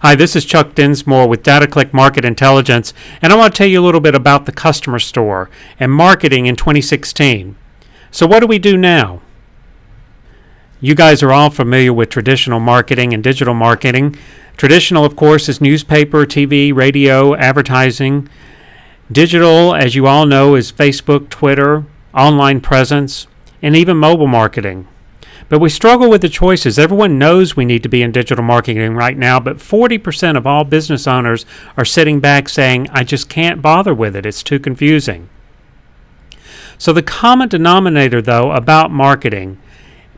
Hi, this is Chuck Dinsmore with DataClick Market Intelligence, and I want to tell you a little bit about the customer store and marketing in 2016. So what do we do now? You guys are all familiar with traditional marketing and digital marketing. Traditional, of course, is newspaper, TV, radio, advertising. Digital, as you all know, is Facebook, Twitter, online presence, and even mobile marketing. But we struggle with the choices. Everyone knows we need to be in digital marketing right now, but 40% of all business owners are sitting back saying, I just can't bother with it. It's too confusing. So the common denominator, though, about marketing,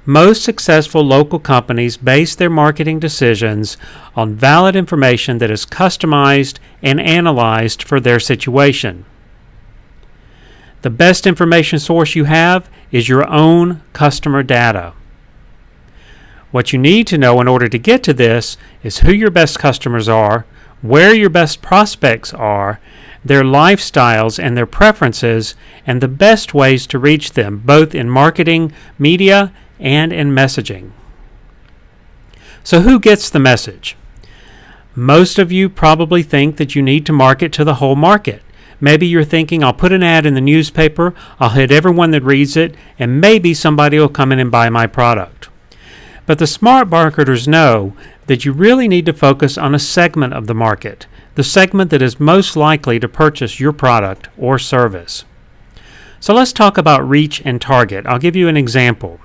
most successful local companies base their marketing decisions on valid information that is customized and analyzed for their situation. The best information source you have is your own customer data. What you need to know in order to get to this is who your best customers are, where your best prospects are, their lifestyles and their preferences, and the best ways to reach them, both in marketing, media, and in messaging. So who gets the message? Most of you probably think that you need to market to the whole market. Maybe you're thinking, I'll put an ad in the newspaper, I'll hit everyone that reads it, and maybe somebody will come in and buy my product. But the smart marketers know that you really need to focus on a segment of the market, the segment that is most likely to purchase your product or service. So let's talk about reach and target. I'll give you an example.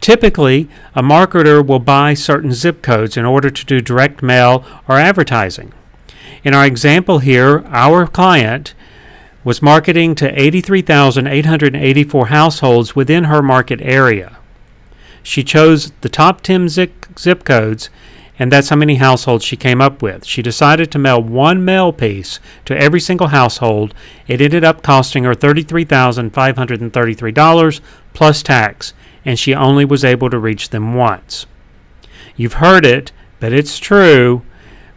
Typically, a marketer will buy certain zip codes in order to do direct mail or advertising. In our example here, our client was marketing to 83,884 households within her market area. She chose the top 10 zip codes, and that's how many households she came up with. She decided to mail one mail piece to every single household. It ended up costing her $33,533 plus tax, and she only was able to reach them once. You've heard it, but it's true.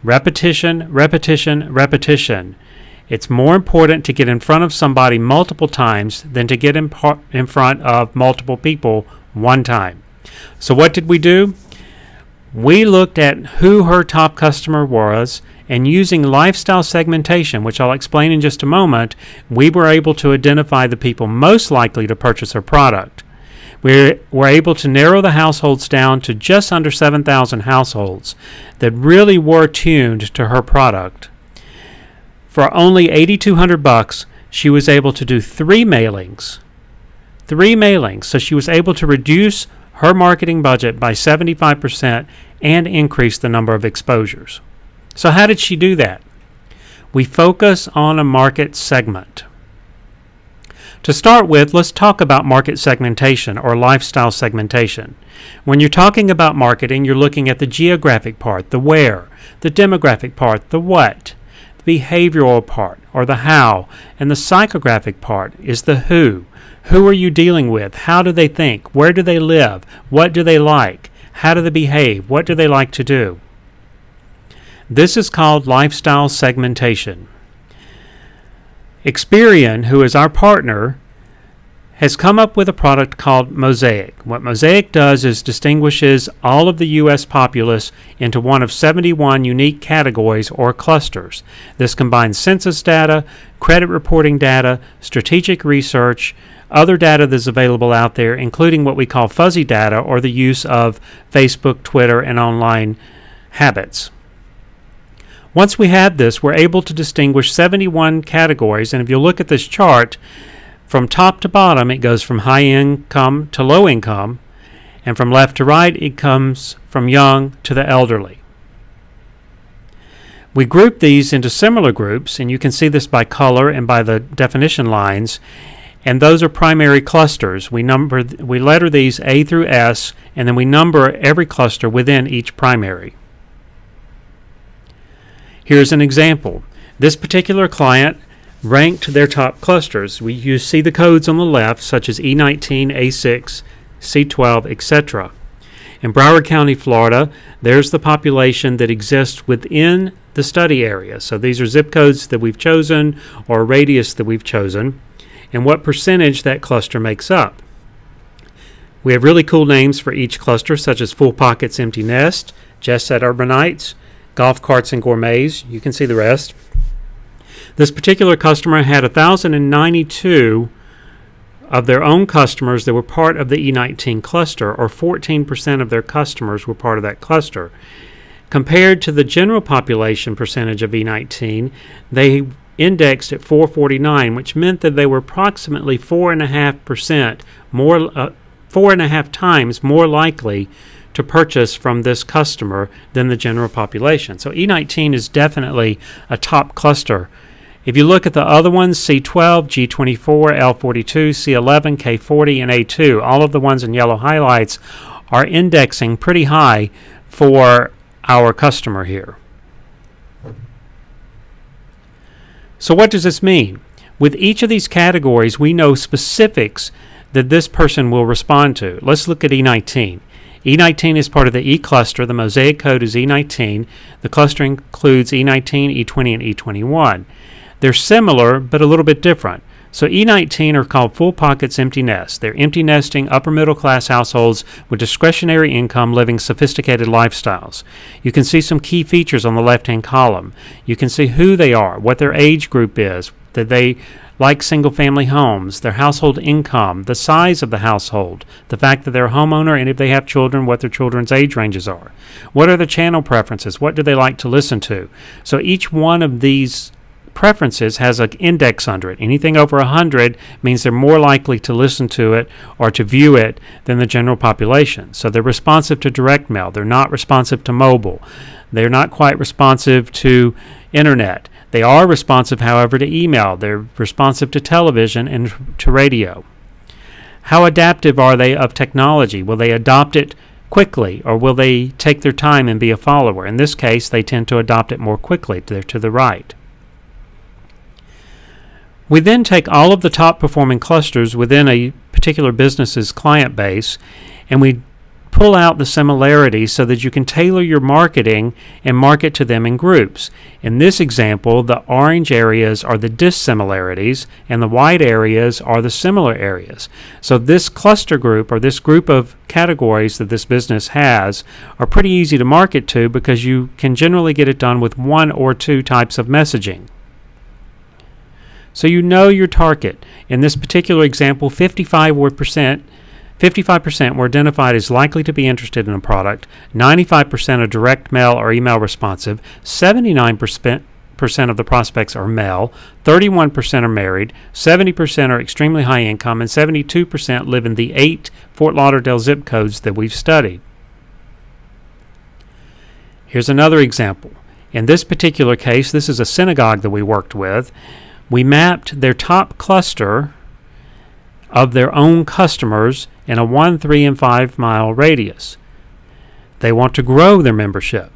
Repetition, repetition, repetition. It's more important to get in front of somebody multiple times than to get in front of multiple people one time. So what did we do? We looked at who her top customer was, and using lifestyle segmentation, which I'll explain in just a moment, we were able to identify the people most likely to purchase her product. We were able to narrow the households down to just under 7,000 households that really were tuned to her product. For only $8,200, she was able to do 3 mailings. 3 mailings. So she was able to reduce her marketing budget by 75% and increase the number of exposures. So how did she do that? We focus on a market segment. To start with, let's talk about market segmentation or lifestyle segmentation. When you're talking about marketing, you're looking at the geographic part, the where, the demographic part, the what, the behavioral part, or the how, and the psychographic part is the who. Who are you dealing with? How do they think? Where do they live? What do they like? How do they behave? What do they like to do? This is called lifestyle segmentation. Experian, who is our partner, has come up with a product called Mosaic. What Mosaic does is distinguishes all of the U.S. populace into one of 71 unique categories or clusters. This combines census data, credit reporting data, strategic research, other data that's available out there, including what we call fuzzy data or the use of Facebook, Twitter, and online habits. Once we have this, we're able to distinguish 71 categories, and if you look at this chart, from top to bottom, it goes from high income to low income, and from left to right, it comes from young to the elderly. We group these into similar groups, and you can see this by color and by the definition lines, and those are primary clusters. We letter these A through S, and then we number every cluster within each primary. Here's an example. This particular client ranked their top clusters. You see the codes on the left, such as E19, A6, C12, etc. In Broward County, Florida, there's the population that exists within the study area. So these are zip codes that we've chosen or a radius that we've chosen, and what percentage that cluster makes up. We have really cool names for each cluster, such as Full Pockets Empty Nest, Jet Set Urbanites, golf carts and gourmets. You can see the rest. This particular customer had 1,092 of their own customers that were part of the E19 cluster, or 14% of their customers were part of that cluster. Compared to the general population percentage of E19, they indexed at 449, which meant that they were approximately 4.5% more, 4.5 times more likely to purchase from this customer than the general population. So E19 is definitely a top cluster. If you look at the other ones, C12, G24, L42, C11, K40, and A2, all of the ones in yellow highlights are indexing pretty high for our customer here. So what does this mean? With each of these categories, we know specifics that this person will respond to. Let's look at E19. E19 is part of the E cluster. The mosaic code is E19. The cluster includes E19, E20, and E21. They're similar, but a little bit different. So E19 are called full pockets empty nests. They're empty nesting upper middle class households with discretionary income living sophisticated lifestyles. You can see some key features on the left-hand column. You can see who they are, what their age group is, that they like single-family homes, their household income, the size of the household, the fact that they're a homeowner, and if they have children, what their children's age ranges are. What are the channel preferences? What do they like to listen to? So each one of these preferences has an index under it. Anything over 100 means they're more likely to listen to it or to view it than the general population. So they're responsive to direct mail. They're not responsive to mobile. They're not quite responsive to internet. They are responsive, however, to email. They're responsive to television and to radio. How adaptive are they of technology? Will they adopt it quickly, or will they take their time and be a follower? In this case, they tend to adopt it more quickly. They're to the right. We then take all of the top performing clusters within a particular business's client base, and we pull out the similarities so that you can tailor your marketing and market to them in groups. In this example, the orange areas are the dissimilarities and the white areas are the similar areas. So this cluster group, or this group of categories that this business has, are pretty easy to market to because you can generally get it done with one or two types of messaging. So you know your target. In this particular example, 55% were identified as likely to be interested in a product, 95% are direct mail or email responsive, 79% of the prospects are male, 31% are married, 70% are extremely high income, and 72% live in the 8 Fort Lauderdale zip codes that we've studied. Here's another example. In this particular case, this is a synagogue that we worked with. We mapped their top cluster of their own customers in a 1, 3, and 5 mile radius. They want to grow their membership.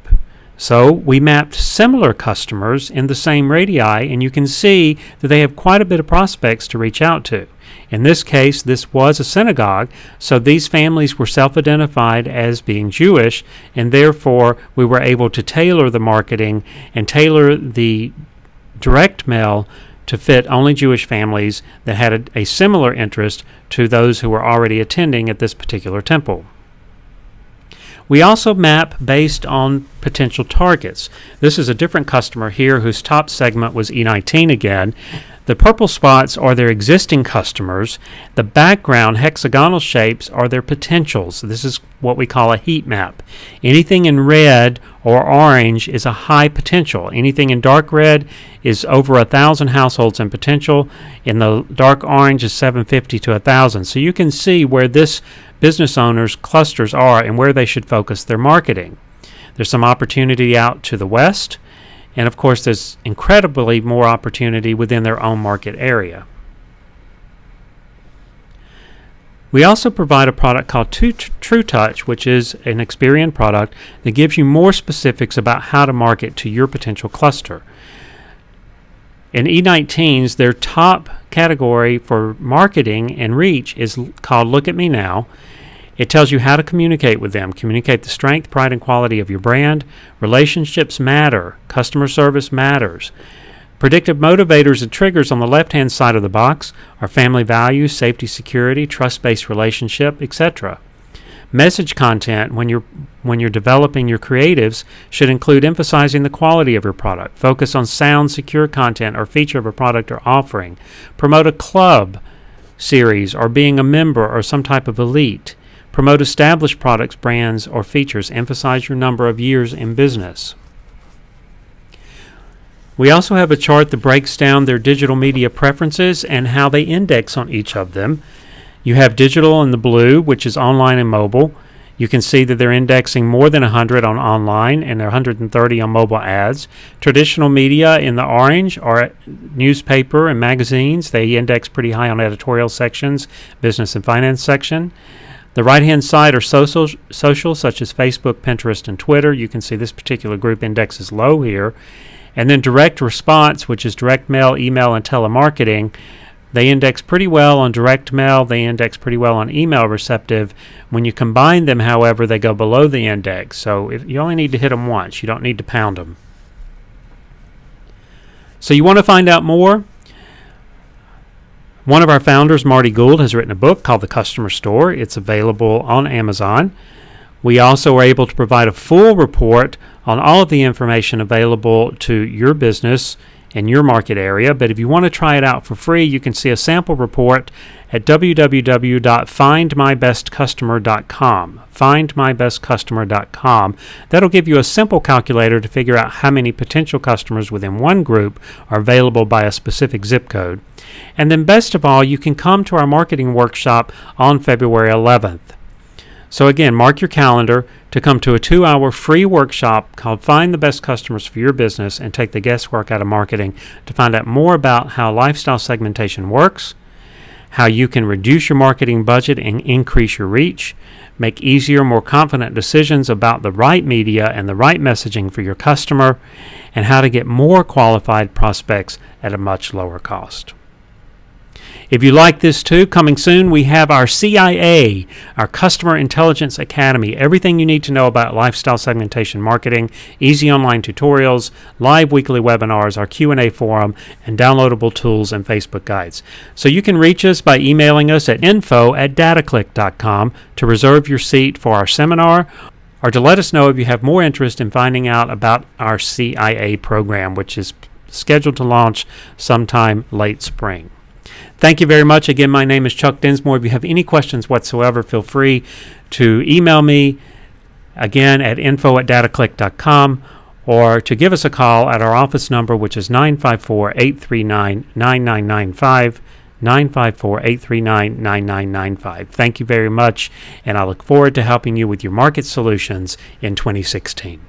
So we mapped similar customers in the same radii, and you can see that they have quite a bit of prospects to reach out to. In this case, this was a synagogue, so these families were self-identified as being Jewish, and therefore we were able to tailor the marketing and tailor the direct mail to fit only Jewish families that had a similar interest to those who were already attending at this particular temple. We also map based on potential targets. This is a different customer here whose top segment was E19 again. The purple spots are their existing customers. The background hexagonal shapes are their potentials. This is what we call a heat map. Anything in red or orange is a high potential. Anything in dark red is over 1,000 households in potential. In the dark orange is 750 to 1,000. So you can see where this business owner's clusters are and where they should focus their marketing. There's some opportunity out to the west. And of course, there's incredibly more opportunity within their own market area. We also provide a product called True Touch, which is an Experian product that gives you more specifics about how to market to your potential cluster. In E19s, their top category for marketing and reach is called Look at Me Now. It tells you how to communicate with them. Communicate the strength, pride, and quality of your brand. Relationships matter. Customer service matters. Predictive motivators and triggers on the left-hand side of the box are family values, safety, security, trust-based relationship, etc. Message content, when you're when you're developing your creatives should include emphasizing the quality of your product, focus on sound, secure content or feature of a product or offering, promote a club series or being a member or some type of elite, promote established products, brands, or features, emphasize your number of years in business. We also have a chart that breaks down their digital media preferences and how they index on each of them. You have digital in the blue, which is online and mobile. You can see that they're indexing more than 100 on online and 130 on mobile ads. Traditional media in the orange are newspaper and magazines. They index pretty high on editorial sections, business and finance section. The right-hand side are social, such as Facebook, Pinterest, and Twitter. You can see this particular group index is low here. And then direct response, which is direct mail, email, and telemarketing. They index pretty well on direct mail. They index pretty well on email receptive. When you combine them, however, they go below the index. So you only need to hit them once. You don't need to pound them. So you want to find out more? One of our founders, Marty Gould, has written a book called The Customer Store. It's available on Amazon. We also are able to provide a full report on all of the information available to your business in your market area. But if you want to try it out for free, you can see a sample report at www.findmybestcustomer.com. Findmybestcustomer.com. That'll give you a simple calculator to figure out how many potential customers within one group are available by a specific zip code. And then best of all, you can come to our marketing workshop on February 11th. So again, mark your calendar to come to a 2-hour free workshop called Find the Best Customers for Your Business and take the guesswork out of marketing to find out more about how lifestyle segmentation works, how you can reduce your marketing budget and increase your reach, make easier, more confident decisions about the right media and the right messaging for your customer, and how to get more qualified prospects at a much lower cost. If you like this too, coming soon we have our CIA, our Customer Intelligence Academy. Everything you need to know about lifestyle segmentation marketing, easy online tutorials, live weekly webinars, our Q&A forum, and downloadable tools and Facebook guides. So you can reach us by emailing us at info@dataclick.com to reserve your seat for our seminar, or to let us know if you have more interest in finding out about our CIA program, which is scheduled to launch sometime late spring. Thank you very much. Again, my name is Chuck Dinsmore. If you have any questions whatsoever, feel free to email me, again, at info@dataclick.com, or to give us a call at our office number, which is 954-839-9995, 954-839-9995. Thank you very much, and I look forward to helping you with your market solutions in 2016.